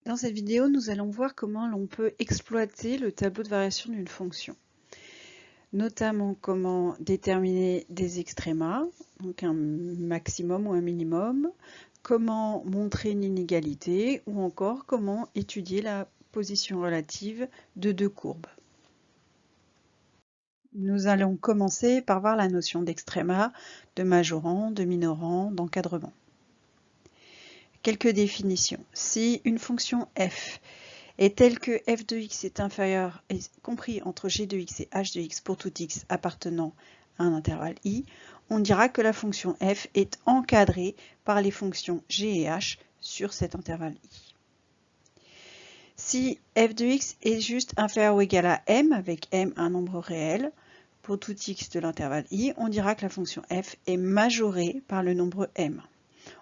Dans cette vidéo, nous allons voir comment l'on peut exploiter le tableau de variation d'une fonction. Notamment comment déterminer des extrémas, donc un maximum ou un minimum, comment montrer une inégalité ou encore comment étudier la position relative de deux courbes. Nous allons commencer par voir la notion d'extréma, de majorant, de minorant, d'encadrement. Quelques définitions. Si une fonction f est telle que f de x est inférieur, est compris entre g de x et h de x pour tout x appartenant à un intervalle i, on dira que la fonction f est encadrée par les fonctions g et h sur cet intervalle i. Si f de x est juste inférieur ou égal à m, avec m un nombre réel, pour tout x de l'intervalle i, on dira que la fonction f est majorée par le nombre m.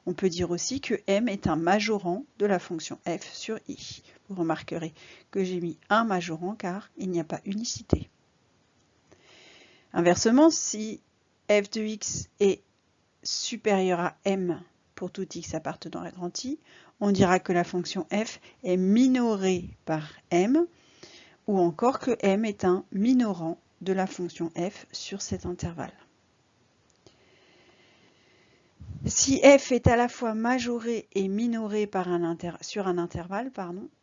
On peut dire aussi que m est un majorant de la fonction f sur i. Vous remarquerez que j'ai mis un majorant car il n'y a pas unicité. Inversement, si f de x est supérieur à m pour tout x appartenant à grand I, on dira que la fonction f est minorée par m, ou encore que m est un minorant de la fonction f sur cet intervalle. Si f est à la fois majorée et minorée par sur un intervalle,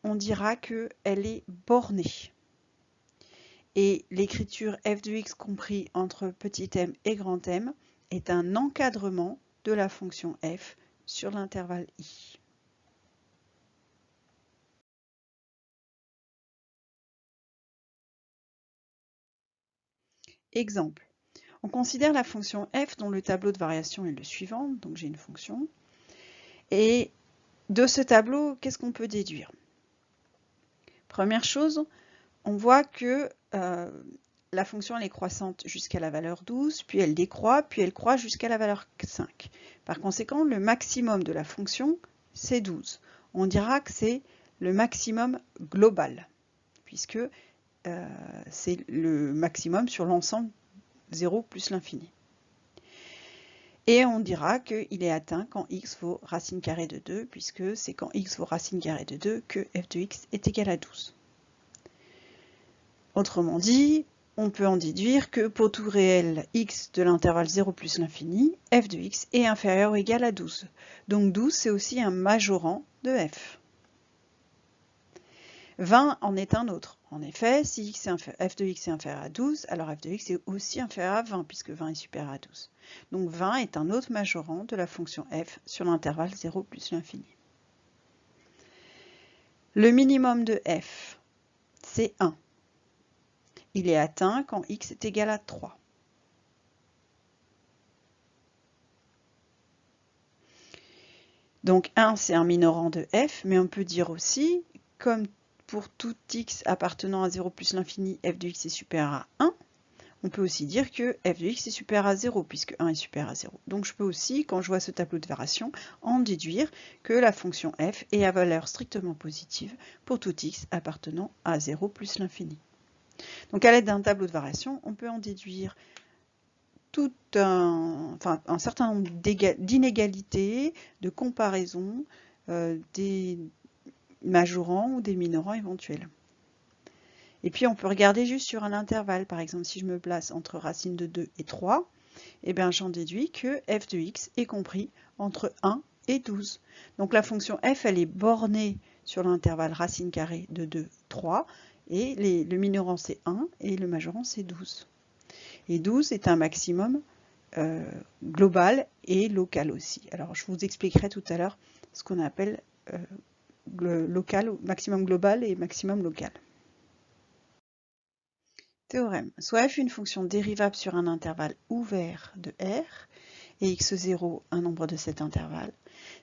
on dira qu'elle est bornée. Et l'écriture f de x compris entre petit m et grand M est un encadrement de la fonction f sur l'intervalle i. Exemple. On considère la fonction f dont le tableau de variation est le suivant. Donc j'ai une fonction. Et de ce tableau, qu'est-ce qu'on peut déduire? Première chose, on voit que la fonction elle est croissante jusqu'à la valeur 12, puis elle décroît, puis elle croît jusqu'à la valeur 5. Par conséquent, le maximum de la fonction, c'est 12. On dira que c'est le maximum global, puisque c'est le maximum sur l'ensemble 0 plus l'infini. Et on dira qu'il est atteint quand x vaut racine carrée de 2, puisque c'est quand x vaut racine carrée de 2 que f de x est égal à 12. Autrement dit, on peut en déduire que pour tout réel x de l'intervalle 0 plus l'infini, f de x est inférieur ou égal à 12. Donc 12, c'est aussi un majorant de f. 20 en est un autre. En effet, si f de x est inférieur à 12, alors f de x est aussi inférieur à 20, puisque 20 est supérieur à 12. Donc 20 est un autre majorant de la fonction f sur l'intervalle 0 plus l'infini. Le minimum de f, c'est 1. Il est atteint quand x est égal à 3. Donc 1, c'est un minorant de f, mais on peut dire aussi, comme pour tout x appartenant à 0 plus l'infini, f de x est supérieur à 1, on peut aussi dire que f de x est supérieur à 0, puisque 1 est supérieur à 0. Donc je peux aussi, quand je vois ce tableau de variation, en déduire que la fonction f est à valeur strictement positive pour tout x appartenant à 0 plus l'infini. Donc à l'aide d'un tableau de variation, on peut en déduire tout un certain nombre d'inégalités, de comparaisons, des majorants ou des minorants éventuels. Et puis on peut regarder juste sur un intervalle, par exemple si je me place entre racine de 2 et 3, eh bien j'en déduis que f de x est compris entre 1 et 12. Donc la fonction f, elle est bornée sur l'intervalle racine carrée de 2, 3, et le minorant c'est 1 et le majorant c'est 12. Et 12 est un maximum global et local aussi. Alors je vous expliquerai tout à l'heure ce qu'on appelle maximum global et maximum local. Théorème. Soit f est une fonction dérivable sur un intervalle ouvert de R et x0 un nombre de cet intervalle.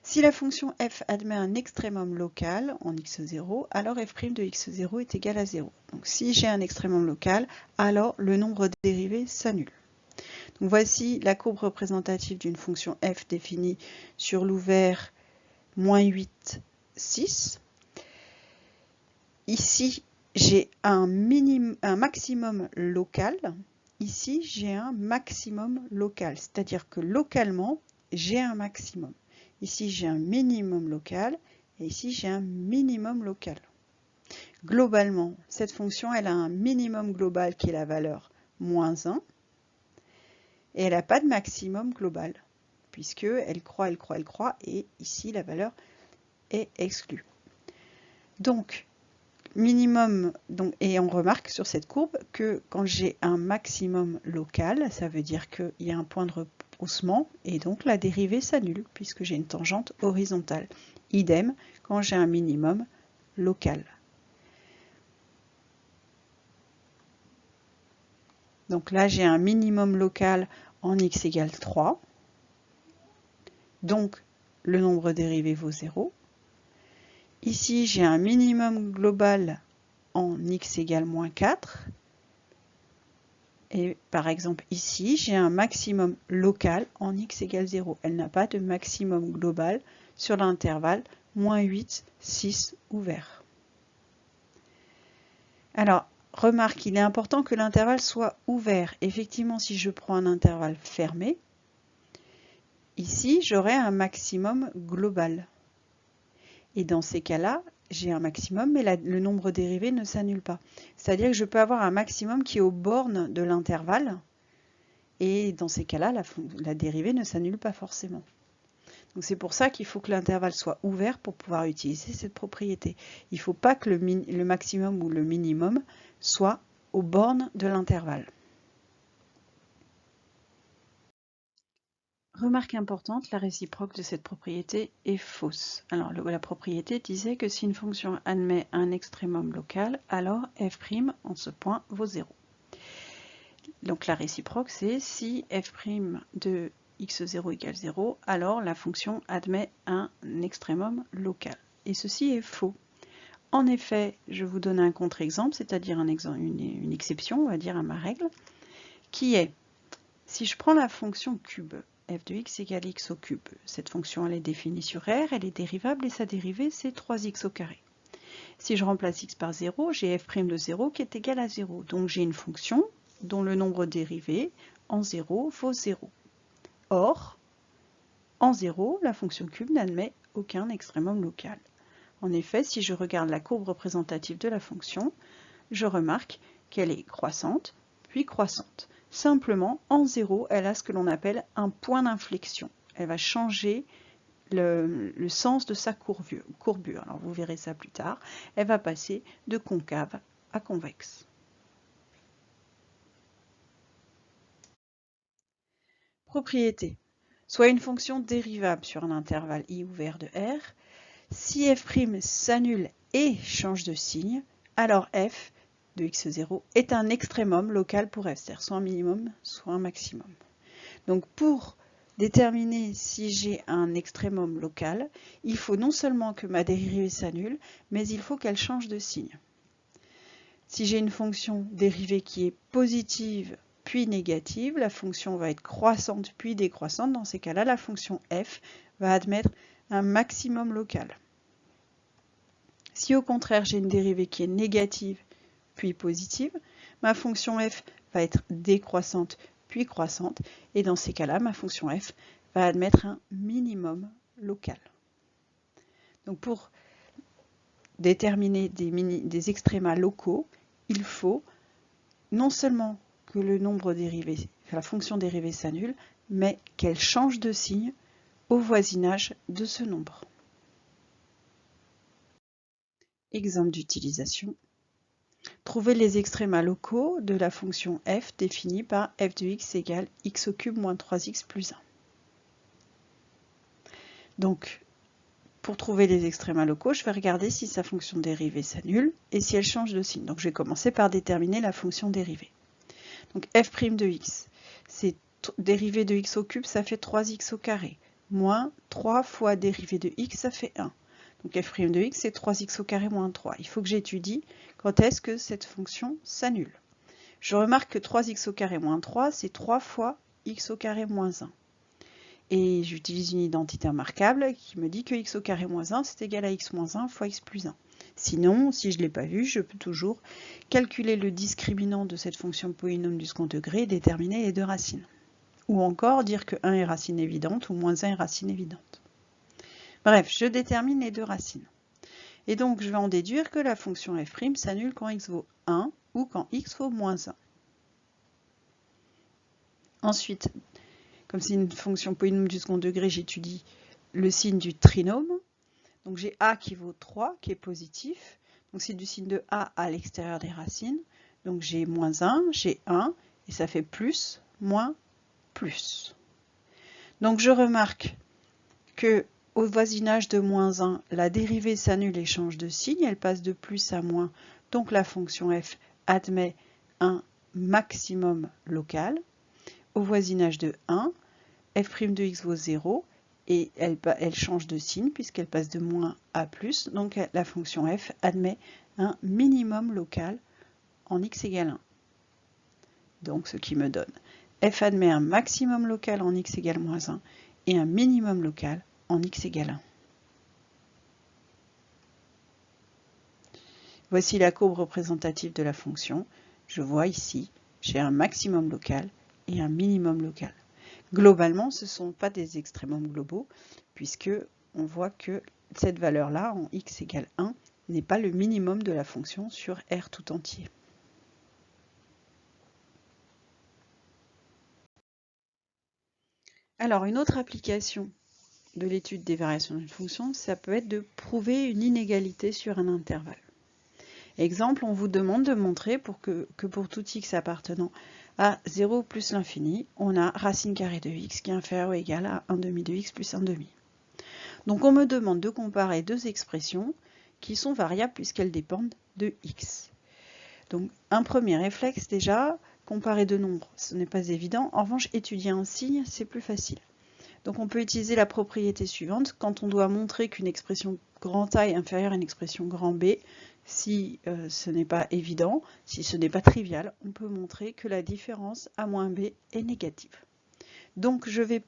Si la fonction f admet un extrémum local en x0, alors f' de x0 est égal à 0. Donc si j'ai un extrémum local, alors le nombre dérivé s'annule. Donc voici la courbe représentative d'une fonction f définie sur l'ouvert -8, 6. Ici, j'ai un maximum local. Ici, j'ai un maximum local, c'est-à-dire que localement, j'ai un maximum. Ici, j'ai un minimum local Et ici, j'ai un minimum local. Globalement, cette fonction, elle a un minimum global qui est la valeur moins 1. Et elle n'a pas de maximum global, puisque elle croît, et ici, la valeur est exclue. Donc, minimum, et on remarque sur cette courbe que quand j'ai un maximum local, ça veut dire qu'il y a un point de retroussement et donc la dérivée s'annule puisque j'ai une tangente horizontale. Idem quand j'ai un minimum local. Donc là, j'ai un minimum local en x égale 3. Donc, le nombre dérivé vaut 0. Ici, j'ai un minimum global en x égale moins 4. Et par exemple, ici, j'ai un maximum local en x égale 0. Elle n'a pas de maximum global sur l'intervalle moins 8, 6 ouvert. Alors, remarque, il est important que l'intervalle soit ouvert. Effectivement, si je prends un intervalle fermé, ici, j'aurai un maximum global. Et dans ces cas-là, j'ai un maximum, mais le nombre dérivé ne s'annule pas. C'est-à-dire que je peux avoir un maximum qui est aux bornes de l'intervalle, et dans ces cas-là, la dérivée ne s'annule pas forcément. Donc c'est pour ça qu'il faut que l'intervalle soit ouvert pour pouvoir utiliser cette propriété. Il ne faut pas que le maximum ou le minimum soit aux bornes de l'intervalle. Remarque importante, la réciproque de cette propriété est fausse. Alors la propriété disait que si une fonction admet un extrémum local, alors f' en ce point vaut 0. Donc la réciproque c'est si f' de x0 égale 0, alors la fonction admet un extrémum local. Et ceci est faux. En effet, je vous donne un contre-exemple, c'est-à-dire une exception, on va dire à ma règle, qui est, si je prends la fonction cube, f de x égale x au cube. Cette fonction, elle est définie sur R, elle est dérivable et sa dérivée, c'est 3x au carré. Si je remplace x par 0, j'ai f' de 0 qui est égal à 0. Donc j'ai une fonction dont le nombre dérivé en 0 vaut 0. Or, en 0, la fonction cube n'admet aucun extrémum local. En effet, si je regarde la courbe représentative de la fonction, je remarque qu'elle est croissante, puis croissante. Simplement, en 0, elle a ce que l'on appelle un point d'inflexion. Elle va changer le sens de sa courbure. Alors vous verrez ça plus tard. Elle va passer de concave à convexe. Propriété. Soit une fonction dérivable sur un intervalle i ouvert de R. Si f' s'annule et change de signe, alors f de x0 est un extrémum local pour f, c'est-à-dire soit un minimum, soit un maximum. Donc pour déterminer si j'ai un extrémum local, il faut non seulement que ma dérivée s'annule, mais il faut qu'elle change de signe. Si j'ai une fonction dérivée qui est positive puis négative, la fonction va être croissante puis décroissante. Dans ces cas-là, la fonction f va admettre un maximum local. Si au contraire j'ai une dérivée qui est négative puis positive, ma fonction f va être décroissante puis croissante, et dans ces cas-là, ma fonction f va admettre un minimum local. Donc pour déterminer des extrémas locaux, il faut non seulement que le nombre dérivé, la fonction dérivée s'annule, mais qu'elle change de signe au voisinage de ce nombre. Exemple d'utilisation. Trouver les extrémas locaux de la fonction f définie par f de x égale x au cube moins 3x plus 1. Donc, pour trouver les extrémas locaux, je vais regarder si sa fonction dérivée s'annule et si elle change de signe. Donc, je vais commencer par déterminer la fonction dérivée. Donc, f' de x, c'est dérivée de x au cube, ça fait 3x au carré, moins 3 fois dérivée de x, ça fait 1. Donc f' de x, c'est 3x au carré moins 3. Il faut que j'étudie quand est-ce que cette fonction s'annule. Je remarque que 3x au carré moins 3, c'est 3 fois x au carré moins 1. Et j'utilise une identité remarquable qui me dit que x au carré moins 1, c'est égal à x moins 1 fois x plus 1. Sinon, si je ne l'ai pas vu, je peux toujours calculer le discriminant de cette fonction polynôme du second degré et déterminer les deux racines. Ou encore dire que 1 est racine évidente ou moins 1 est racine évidente. Bref, je détermine les deux racines. Et donc, je vais en déduire que la fonction f' s'annule quand x vaut 1 ou quand x vaut moins 1. Ensuite, comme c'est une fonction polynôme du second degré, j'étudie le signe du trinôme. Donc j'ai a qui vaut 3, qui est positif. Donc c'est du signe de a à l'extérieur des racines. Donc j'ai moins 1, j'ai 1, et ça fait plus, moins, plus. Donc je remarque que au voisinage de moins 1, la dérivée s'annule et change de signe. Elle passe de plus à moins. Donc la fonction f admet un maximum local. Au voisinage de 1, f' de x vaut 0 et elle change de signe puisqu'elle passe de moins à plus. Donc la fonction f admet un minimum local en x égale 1. Donc ce qui me donne f admet un maximum local en x égale moins 1 et un minimum local en x égale 1. Voici la courbe représentative de la fonction. Je vois ici, j'ai un maximum local et un minimum local. Globalement, ce ne sont pas des extrémums globaux, puisque on voit que cette valeur-là, en x égale 1, n'est pas le minimum de la fonction sur R tout entier. Alors, une autre application de l'étude des variations d'une fonction, ça peut être de prouver une inégalité sur un intervalle. Exemple, on vous demande de montrer que pour tout x appartenant à 0 plus l'infini, on a racine carrée de x qui est inférieure ou égale à 1 demi de x plus 1 demi. Donc on me demande de comparer deux expressions qui sont variables puisqu'elles dépendent de x. Donc un premier réflexe déjà, comparer deux nombres, ce n'est pas évident. En revanche, étudier un signe, c'est plus facile. Donc on peut utiliser la propriété suivante. Quand on doit montrer qu'une expression grand A est inférieure à une expression grand B, si ce n'est pas évident, si ce n'est pas trivial, on peut montrer que la différence A moins B est négative. Donc je vais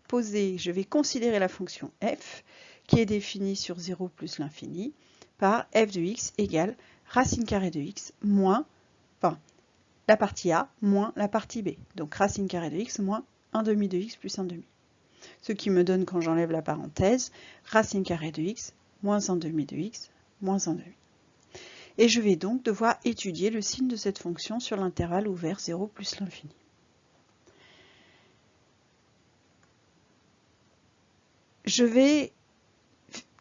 considérer la fonction f, qui est définie sur 0 plus l'infini, par f de x égale racine carrée de x moins, la partie A moins la partie B. Donc racine carrée de x moins 1 demi de x plus 1 demi. Ce qui me donne, quand j'enlève la parenthèse, racine carrée de x moins 1 demi de x moins 1 demi. Et je vais donc devoir étudier le signe de cette fonction sur l'intervalle ouvert 0 plus l'infini. Je vais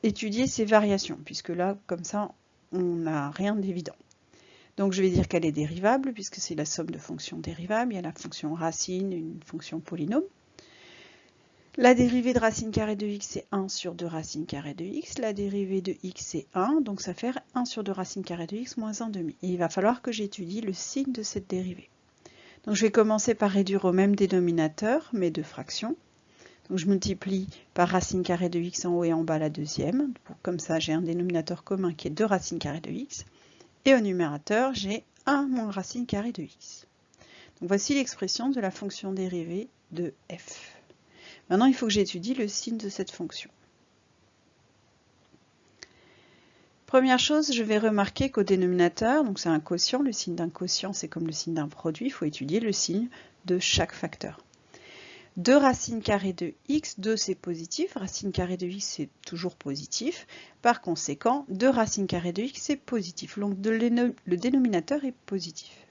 étudier ces variations, puisque là, comme ça, on n'a rien d'évident. Donc je vais dire qu'elle est dérivable, puisque c'est la somme de fonctions dérivables. Il y a la fonction racine, une fonction polynôme. La dérivée de racine carrée de x, c'est 1 sur 2 racine carrée de x. La dérivée de x, c'est 1, donc ça fait 1 sur 2 racine carrée de x moins 1 demi. Et il va falloir que j'étudie le signe de cette dérivée. Donc je vais commencer par réduire au même dénominateur mes deux fractions. Donc je multiplie par racine carrée de x en haut et en bas la deuxième. Comme ça, j'ai un dénominateur commun qui est 2 racine carrée de x. Et au numérateur, j'ai 1 moins racine carrée de x. Donc voici l'expression de la fonction dérivée de f. Maintenant, il faut que j'étudie le signe de cette fonction. Première chose, je vais remarquer qu'au dénominateur, donc c'est un quotient, le signe d'un quotient, c'est comme le signe d'un produit, il faut étudier le signe de chaque facteur. 2 racine carrée de x, 2 c'est positif, racine carrée de x c'est toujours positif. Par conséquent, 2 racine carrée de x c'est positif, donc le dénominateur est positif.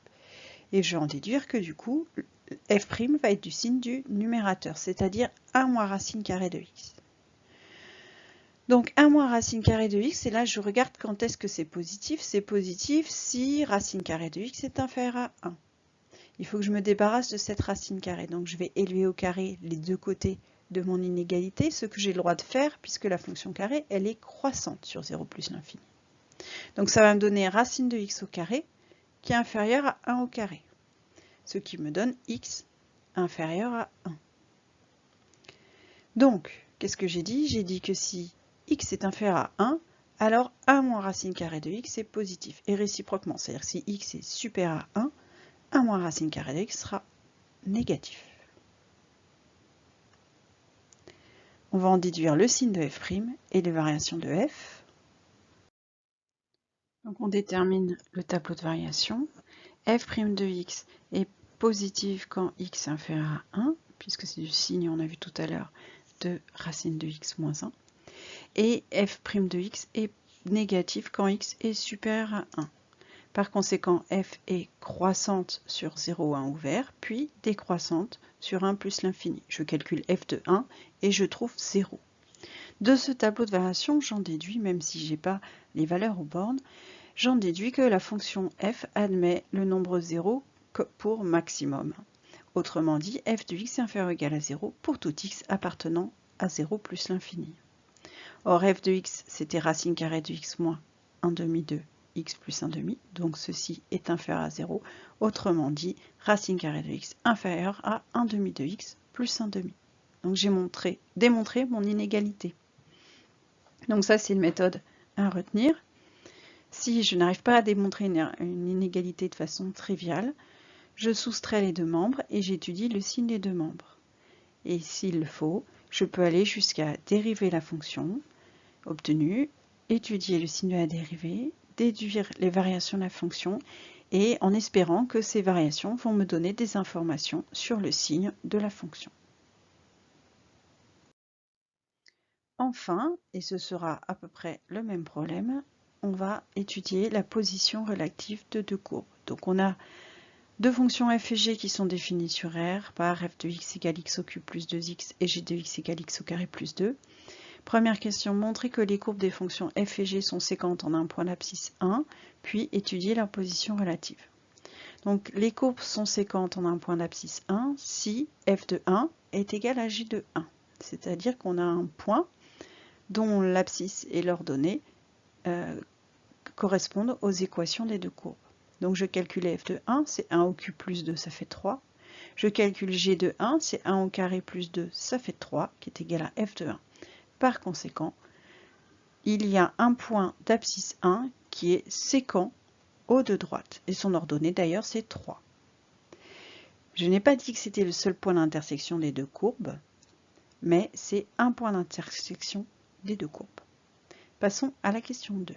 Et je vais en déduire que du coup, f' va être du signe du numérateur, c'est-à-dire 1 moins racine carrée de x. Donc 1 moins racine carrée de x, et là je regarde quand est-ce que c'est positif si racine carrée de x est inférieur à 1. Il faut que je me débarrasse de cette racine carrée, donc je vais élever au carré les deux côtés de mon inégalité, ce que j'ai le droit de faire puisque la fonction carré, elle est croissante sur 0 plus l'infini. Donc ça va me donner racine de x au carré qui est inférieure à 1 au carré, ce qui me donne x inférieur à 1. Donc, qu'est-ce que j'ai dit? J'ai dit que si x est inférieur à 1, alors 1 moins racine carrée de x est positif, et réciproquement, c'est-à-dire si x est supérieur à 1, 1 moins racine carrée de x sera négatif. On va en déduire le signe de f' et les variations de f. Donc on détermine le tableau de variation. f' de x est positive quand x est inférieur à 1, puisque c'est du signe, on a vu tout à l'heure, de racine de x moins 1. Et f' de x est négative quand x est supérieur à 1. Par conséquent, f est croissante sur 0, 1 ouvert, puis décroissante sur 1 plus l'infini. Je calcule f de 1 et je trouve 0. De ce tableau de variation, j'en déduis, même si je n'ai pas les valeurs aux bornes, j'en déduis que la fonction f admet le nombre 0 pour maximum. Autrement dit, f de x est inférieur ou égal à 0 pour tout x appartenant à 0 plus l'infini. Or, f de x, c'était racine carrée de x moins 1 demi de x plus 1 demi, donc ceci est inférieur à 0. Autrement dit, racine carrée de x inférieure à 1 demi de x plus 1 demi. Donc j'ai démontré mon inégalité. Donc ça, c'est une méthode à retenir. Si je n'arrive pas à démontrer une inégalité de façon triviale, je soustrais les deux membres et j'étudie le signe des deux membres. Et s'il le faut, je peux aller jusqu'à dériver la fonction obtenue, étudier le signe de la dérivée, déduire les variations de la fonction et en espérant que ces variations vont me donner des informations sur le signe de la fonction. Enfin, et ce sera à peu près le même problème, on va étudier la position relative de deux courbes. Donc on a deux fonctions f et g qui sont définies sur R par f de x égale x au cube plus 2x et g de x égale x au carré plus 2. Première question, montrer que les courbes des fonctions f et g sont séquentes en un point d'abscisse 1, puis étudier leur position relative. Donc les courbes sont séquentes en un point d'abscisse 1 si f de 1 est égal à g de 1. C'est-à-dire qu'on a un point dont l'abscisse et l'ordonnée correspondent aux équations des deux courbes. Donc je calcule f de 1, c'est 1 au cube plus 2, ça fait 3. Je calcule g de 1, c'est 1 au carré plus 2, ça fait 3, qui est égal à f de 1. Par conséquent, il y a un point d'abscisse 1 qui est séquent au de droite. Et son ordonnée d'ailleurs, c'est 3. Je n'ai pas dit que c'était le seul point d'intersection des deux courbes, mais c'est un point d'intersection des deux courbes. Passons à la question 2.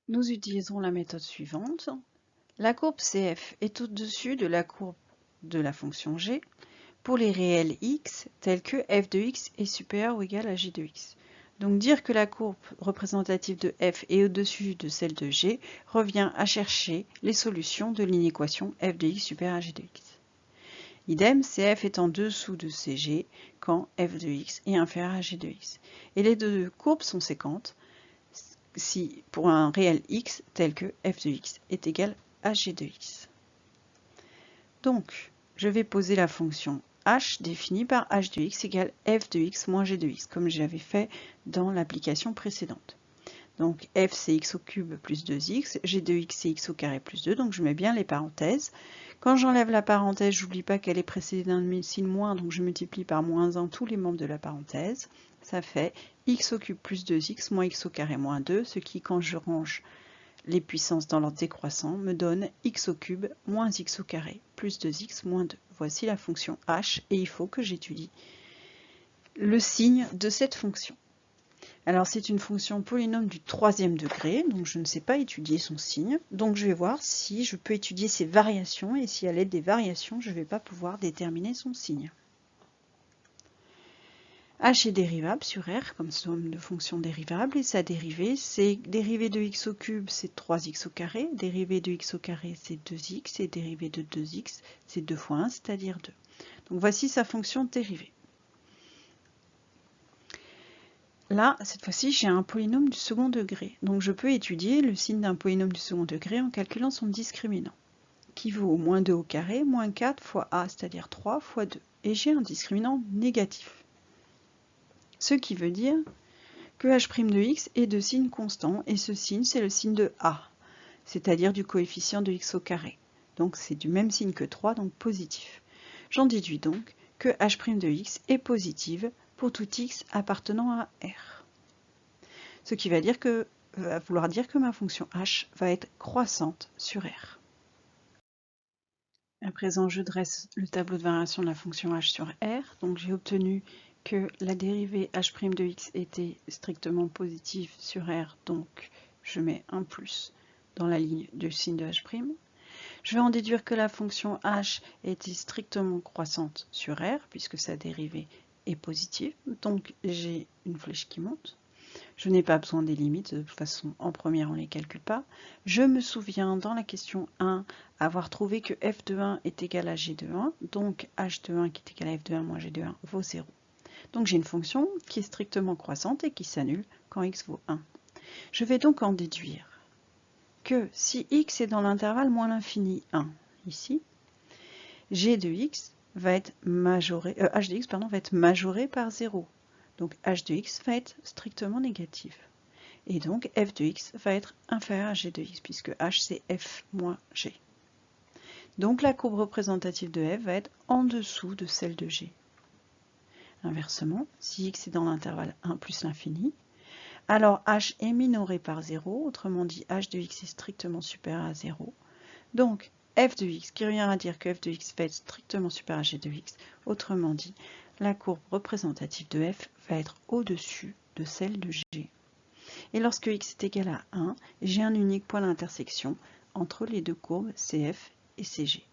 Nous utilisons la méthode suivante. La courbe CF est au-dessus de la courbe de la fonction g pour les réels x tels que f de x est supérieur ou égal à g de x. Donc dire que la courbe représentative de f est au-dessus de celle de g revient à chercher les solutions de l'inéquation f de x supérieur à g de x. Idem, CF est en dessous de CG quand f de x est inférieur à g de x. Et les deux courbes sont séquentes si pour un réel x tel que f de x est égal à g de x. Donc, je vais poser la fonction h définie par h de x égale f de x moins g de x, comme j'avais fait dans l'application précédente. Donc f c'est x au cube plus 2x, g de x c'est x au carré plus 2, donc je mets bien les parenthèses. Quand j'enlève la parenthèse, j'oublie pas qu'elle est précédée d'un signe moins, donc je multiplie par moins 1 tous les membres de la parenthèse. Ça fait x au cube plus 2x moins x au carré moins 2, ce qui, quand je range les puissances dans l'ordre décroissant, me donne x au cube moins x au carré plus 2x moins 2. Voici la fonction h et il faut que j'étudie le signe de cette fonction. Alors c'est une fonction polynôme du troisième degré, donc je ne sais pas étudier son signe, donc je vais voir si je peux étudier ses variations et si à l'aide des variations je ne vais pas pouvoir déterminer son signe. H est dérivable sur R comme somme de fonctions dérivables et sa dérivée c'est dérivée de x au cube c'est 3x au carré, dérivée de x au carré c'est 2x et dérivée de 2x c'est 2 fois 1 c'est-à-dire 2. Donc voici sa fonction dérivée. Là, cette fois-ci, j'ai un polynôme du second degré. Donc je peux étudier le signe d'un polynôme du second degré en calculant son discriminant, qui vaut moins 2 au carré, moins 4 fois a, c'est-à-dire 3 fois 2. Et j'ai un discriminant négatif. Ce qui veut dire que h' de x est de signe constant, et ce signe, c'est le signe de a, c'est-à-dire du coefficient de x au carré. Donc c'est du même signe que 3, donc positif. J'en déduis donc que h' de x est positive pour tout x appartenant à R. Ce qui va vouloir dire que ma fonction h va être croissante sur R. À présent, je dresse le tableau de variation de la fonction h sur R. Donc j'ai obtenu que la dérivée h' de x était strictement positive sur R, donc je mets un plus dans la ligne du signe de h'. Je vais en déduire que la fonction h était strictement croissante sur R, puisque sa dérivée est positive, donc j'ai une flèche qui monte. Je n'ai pas besoin des limites, de toute façon en première on ne les calcule pas. Je me souviens dans la question 1 avoir trouvé que f de 1 est égal à g de 1, donc h de 1 qui est égal à f de 1 moins g de 1 vaut 0. Donc j'ai une fonction qui est strictement croissante et qui s'annule quand x vaut 1. Je vais donc en déduire que si x est dans l'intervalle moins l'infini 1, ici, g de x va être majoré, h de x pardon, va être majoré par 0. Donc h de x va être strictement négatif. Et donc f de x va être inférieur à g de x, puisque h c'est f moins g. Donc la courbe représentative de f va être en dessous de celle de g. Inversement, si x est dans l'intervalle 1 plus l'infini, alors h est minoré par 0, autrement dit h de x est strictement supérieur à 0. Donc f de x, qui revient à dire que f de x va être strictement supérieur à g de x, autrement dit, la courbe représentative de f va être au-dessus de celle de g. Et lorsque x est égal à 1, j'ai un unique point d'intersection entre les deux courbes CF et CG.